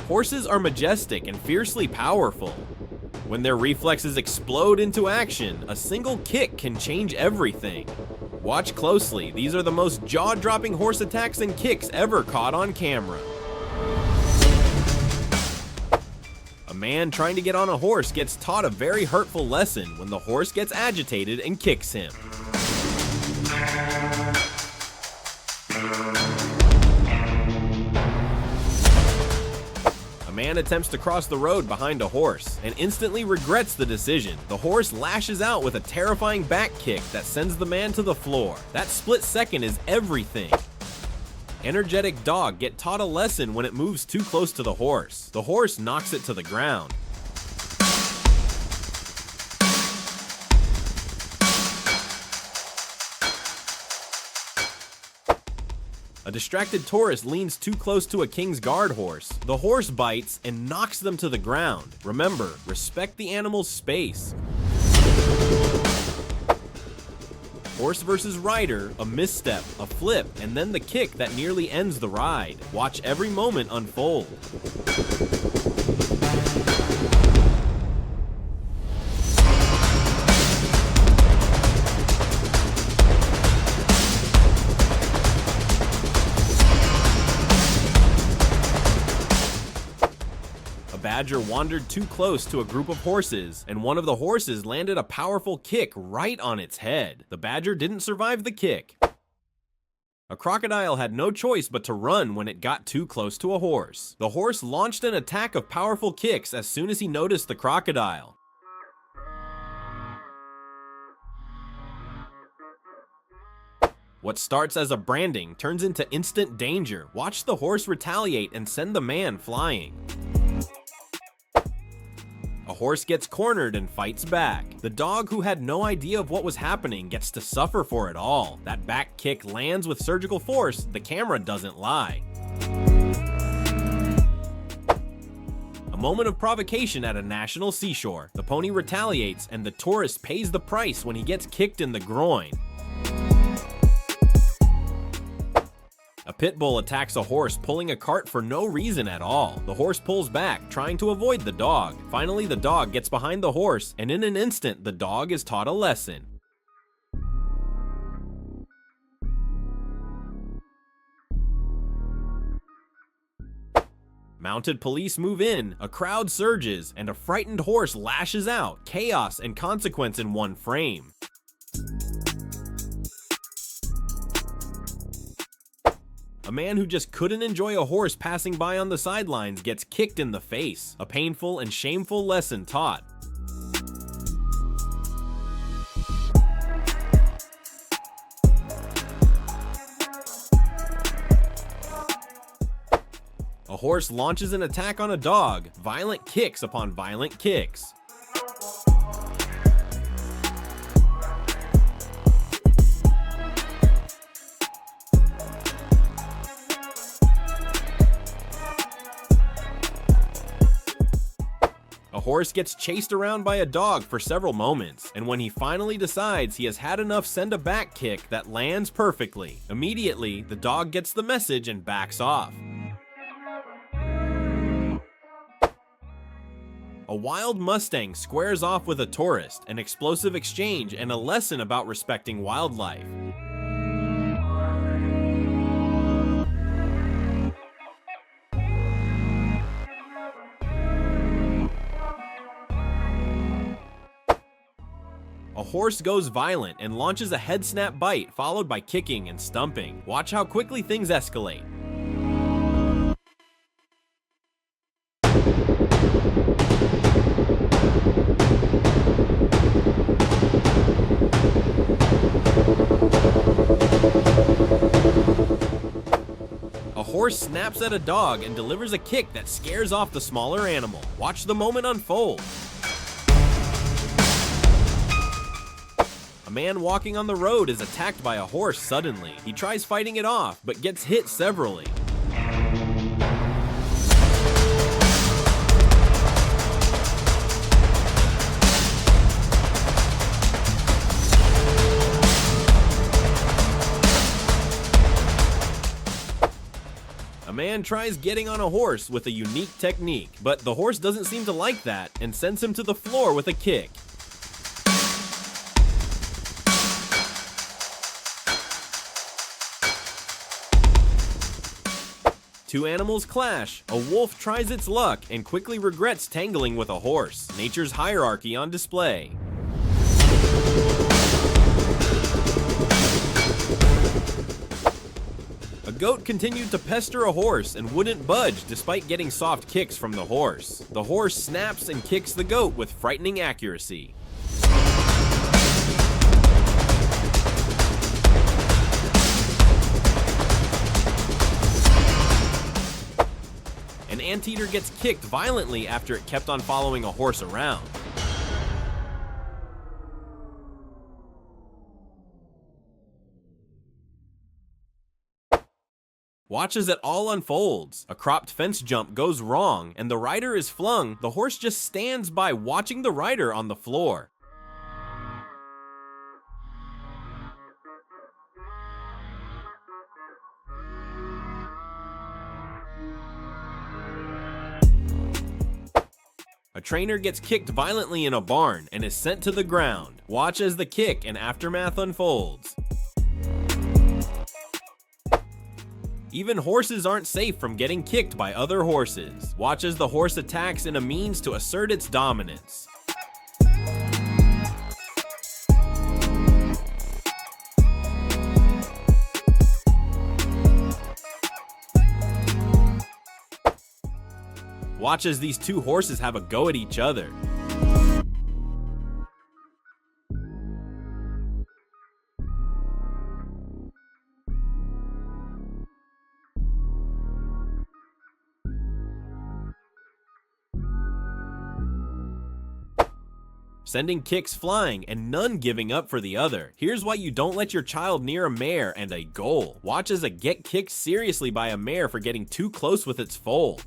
Horses are majestic and fiercely powerful. When their reflexes explode into action, a single kick can change everything. Watch closely, these are the most jaw-dropping horse attacks and kicks ever caught on camera. A man trying to get on a horse gets taught a very hurtful lesson when the horse gets agitated and kicks him. A man attempts to cross the road behind a horse and instantly regrets the decision. The horse lashes out with a terrifying back kick that sends the man to the floor. That split second is everything. Energetic dog get taught a lesson when it moves too close to the horse. The horse knocks it to the ground. A distracted tourist leans too close to a king's guard horse. The horse bites and knocks them to the ground. Remember, respect the animal's space. Horse versus rider, a misstep, a flip, and then the kick that nearly ends the ride. Watch every moment unfold. A badger wandered too close to a group of horses, and one of the horses landed a powerful kick right on its head. The badger didn't survive the kick. A crocodile had no choice but to run when it got too close to a horse. The horse launched an attack of powerful kicks as soon as he noticed the crocodile. What starts as a branding turns into instant danger. Watch the horse retaliate and send the man flying. A horse gets cornered and fights back. The dog, who had no idea of what was happening, gets to suffer for it all. That back kick lands with surgical force, the camera doesn't lie. A moment of provocation at a national seashore. The pony retaliates and the tourist pays the price when he gets kicked in the groin. A pit bull attacks a horse pulling a cart for no reason at all. The horse pulls back, trying to avoid the dog. Finally, the dog gets behind the horse, and in an instant, the dog is taught a lesson. Mounted police move in, a crowd surges, and a frightened horse lashes out. Chaos and consequence in one frame. A man who just couldn't enjoy a horse passing by on the sidelines gets kicked in the face. A painful and shameful lesson taught. A horse launches an attack on a dog. Violent kicks upon violent kicks. A horse gets chased around by a dog for several moments, and when he finally decides he has had enough, send a back kick that lands perfectly. Immediately, the dog gets the message and backs off. A wild Mustang squares off with a tourist, an explosive exchange, and a lesson about respecting wildlife. A horse goes violent and launches a head snap bite, followed by kicking and stumping. Watch how quickly things escalate. A horse snaps at a dog and delivers a kick that scares off the smaller animal. Watch the moment unfold. A man walking on the road is attacked by a horse suddenly. He tries fighting it off, but gets hit severally. A man man tries getting on a horse with a unique technique, but the horse doesn't seem to like that and sends him to the floor with a kick. Two animals clash. A wolf tries its luck and quickly regrets tangling with a horse. Nature's hierarchy on display. A goat continued to pester a horse and wouldn't budge despite getting soft kicks from the horse. The horse snaps and kicks the goat with frightening accuracy. An anteater gets kicked violently after it kept on following a horse around. Watch as it all unfolds. A cropped fence jump goes wrong, and the rider is flung. The horse just stands by watching the rider on the floor. A trainer gets kicked violently in a barn and is sent to the ground. Watch as the kick and aftermath unfolds. Even horses aren't safe from getting kicked by other horses. Watch as the horse attacks in a means to assert its dominance. Watch as these two horses have a go at each other. Sending kicks flying and none giving up for the other. Here's why you don't let your child near a mare and a goal. Watch as a get kicked seriously by a mare for getting too close with its foal.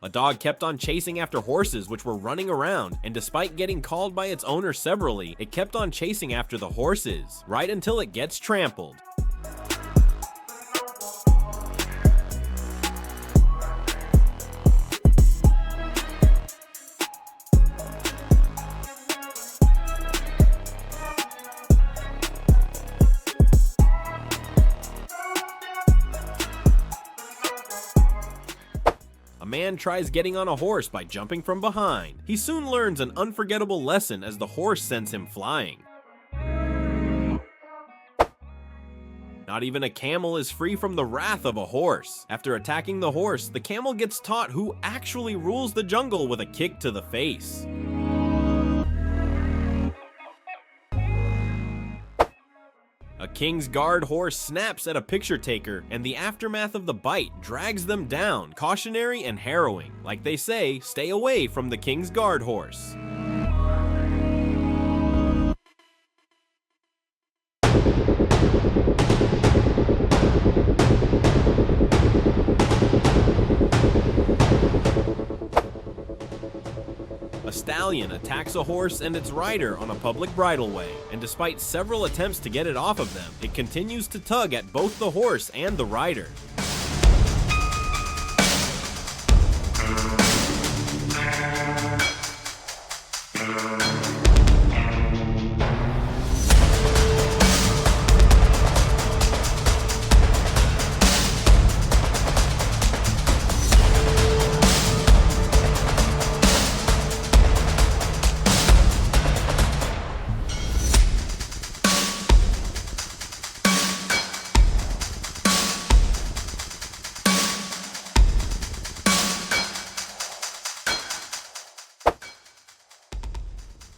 A dog kept on chasing after horses which were running around, and despite getting called by its owner severally, it kept on chasing after the horses, right until it gets trampled. A man tries getting on a horse by jumping from behind. He soon learns an unforgettable lesson as the horse sends him flying. Not even a camel is free from the wrath of a horse. After attacking the horse, the camel gets taught who actually rules the jungle with a kick to the face. A king's guard horse snaps at a picture taker, and the aftermath of the bite drags them down, cautionary and harrowing. Like they say, stay away from the king's guard horse. A stallion attacks a horse and its rider on a public bridleway, and despite several attempts to get it off of them, it continues to tug at both the horse and the rider.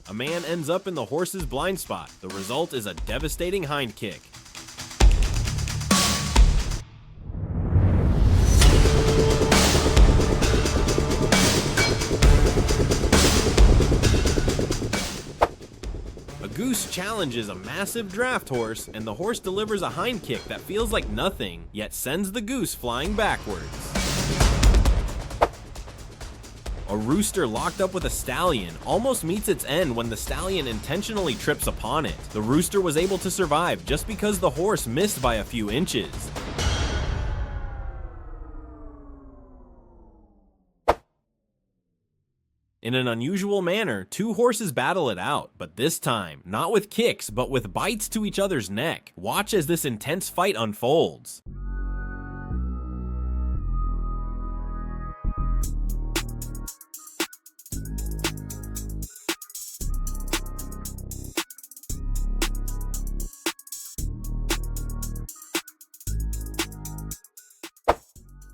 A man ends up in the horse's blind spot. The result is a devastating hind kick. A goose challenges a massive draft horse, and the horse delivers a hind kick that feels like nothing, yet sends the goose flying backwards. A rooster locked up with a stallion almost meets its end when the stallion intentionally trips upon it. The rooster was able to survive just because the horse missed by a few inches. In an unusual manner, two horses battle it out, but this time, not with kicks, but with bites to each other's neck. Watch as this intense fight unfolds.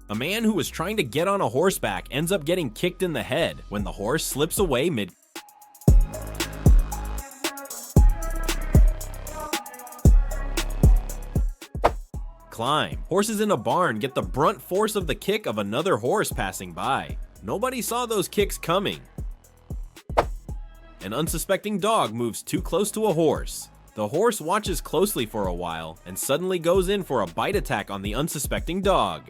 A man who was trying to get on a horseback ends up getting kicked in the head when the horse slips away mid. Climb. Horses in a barn get the brunt force of the kick of another horse passing by. Nobody saw those kicks coming. An unsuspecting dog moves too close to a horse. The horse watches closely for a while and suddenly goes in for a bite attack on the unsuspecting dog.